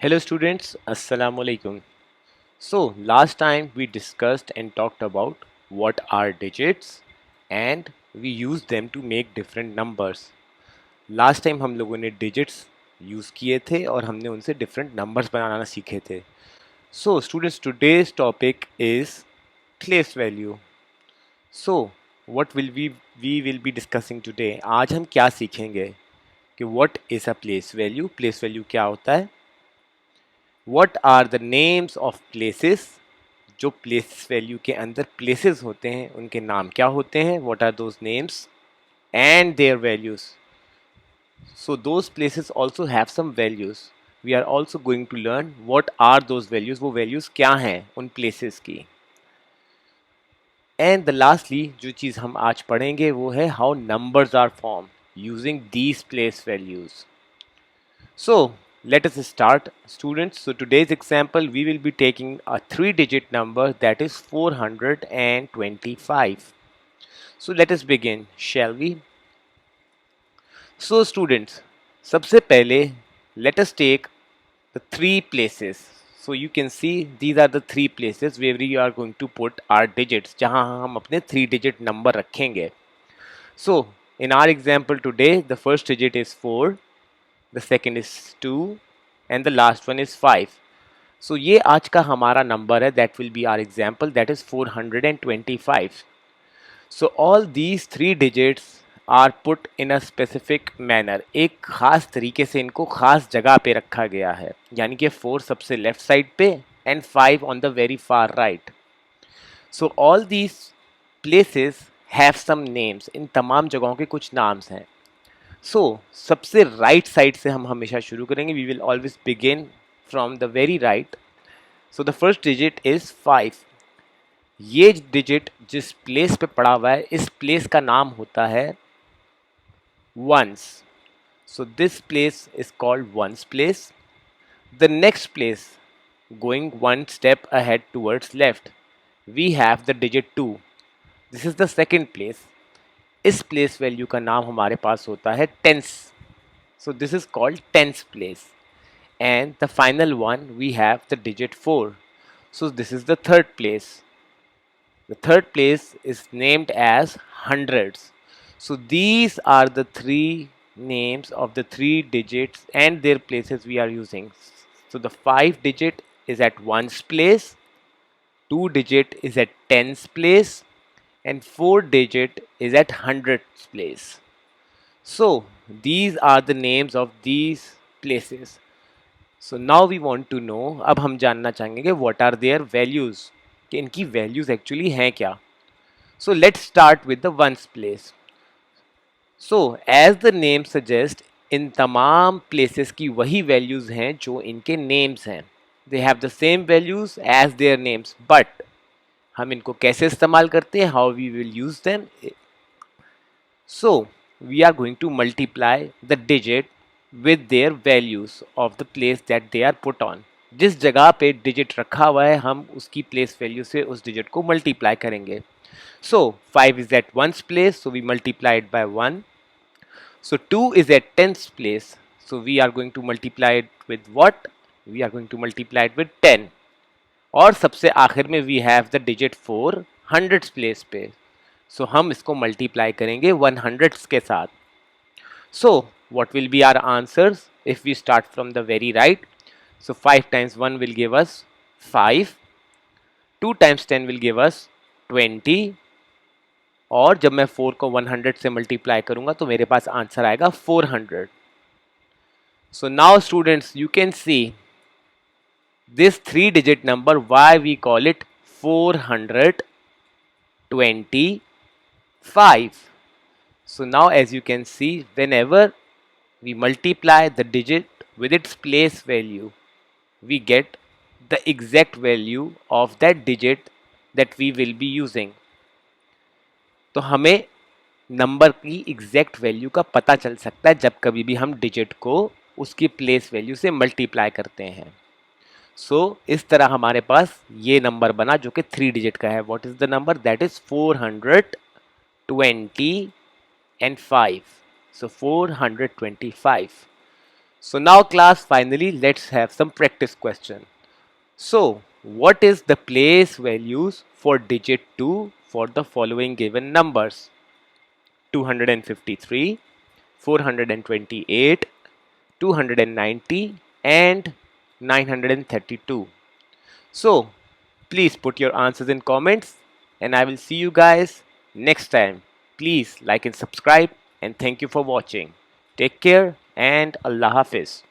Hello students, Assalamu alaikum. So last time we discussed and talked about what are digits and we use them to make different numbers. Last time हम लोगों ने digits use किए थे और हमने उनसे different numbers बनाना सीखे थे. So students, today's topic is place value. So what will we will be discussing today? आज हम क्या सीखेंगे कि what is a place value? Place value क्या होता है? What are the names of places? जो प्लेस वैल्यू के अंदर प्लेसेस होते हैं उनके नाम क्या होते हैं? What are those names and their values? So those places also have some values. We are also going to learn what are those values. वो values क्या हैं उन places की. And the lastly जो चीज़ हम आज पढ़ेंगे वो है how numbers are formed using these place values. So let us start, students. So today's example, we will be taking a 3-digit number, that is 425. So let us begin, shall we? So students, सबसे पहले let us take the 3 places. So you can see these are the 3 places where we are going to put our digits, जहाँ हम अपने 3-digit number रखेंगे. So in our example today, the first digit is 4, the second is 2 and the last one is 5. So ये आज का हमारा number है, that will be our example, that is 425. So all these 3 digits are put in a specific manner. एक खास तरीके से इनको खास जगह पे रखा गया है, यानी कि 4 सबसे लेफ्ट साइड पे and 5 on the very far right. So all these places have some names. इन तमाम जगहों के कुछ नाम्स हैं. So सबसे राइट साइड से हम हमेशा शुरू करेंगे. We will always begin from the very right. So the first digit is 5. ये डिजिट जिस प्लेस पे पड़ा हुआ है इस प्लेस का नाम होता है ones. So this place is called ones place. The next place, going one step ahead towards left, we have the digit 2. This is the second place. इस प्लेस वैल्यू का नाम हमारे पास होता है tense. So this is called tens place. And the final one, we have the digit 4. So this is the third place. The third place is named as hundreds. So these are the 3 names of the 3 digits and their places we are using. So the 5 digit is at ones place, 2 digit is at tens place, and 4 digit is at hundreds place. So these are the names of these places. So now we want to know, अब हम जानना चाहेंगे कि what are their values, कि इनकी values actually हैं क्या. So let's start with the ones place. So as the name suggests, इन तमाम places की वही values हैं जो इनके names हैं. They have the same values as their names, but हम इनको कैसे इस्तेमाल करते हैं, how we will use them. So we are going to multiply the digit with their values of the place that they are put on. जिस जगह पे digit रखा हुआ है हम उसकी place value से उस digit को multiply करेंगे. So 5 is at ones place, so we multiply it by 1. So 2 is at tens place, so we are going to multiply it with what? We are going to multiply it with 10. और सबसे आखिर में we have the digit 4 hundreds place पे. So हम इसको multiply करेंगे 100s के साथ. So what will be our answers if we start from the very right? So 5 times 1 will give us 5, 2 times 10 will give us 20, और जब मैं 4 को 100 से मल्टीप्लाई करूंगा तो मेरे पास आंसर आएगा 400. So now students, you can see this 3-digit number, why we call it 425. So now as you can see, whenever we multiply the digit with its place value, we get the exact value of that digit that we will be using. तो हमें number की exact value का पता चल सकता है जब कभी भी हम डिजिट को उसकी प्लेस वैल्यू से मल्टीप्लाई करते हैं. सो इस तरह हमारे पास ये नंबर बना जो कि 3 डिजिट का है. What is the number? That is 425. So 425. So now class, finally let's have some practice question. So what is the place values for digit 2 for the following given numbers? 253, 428, 290 and 932. So please put your answers in comments and I will see you guys next time. Please like and subscribe and thank you for watching. Take care and Allah Hafiz.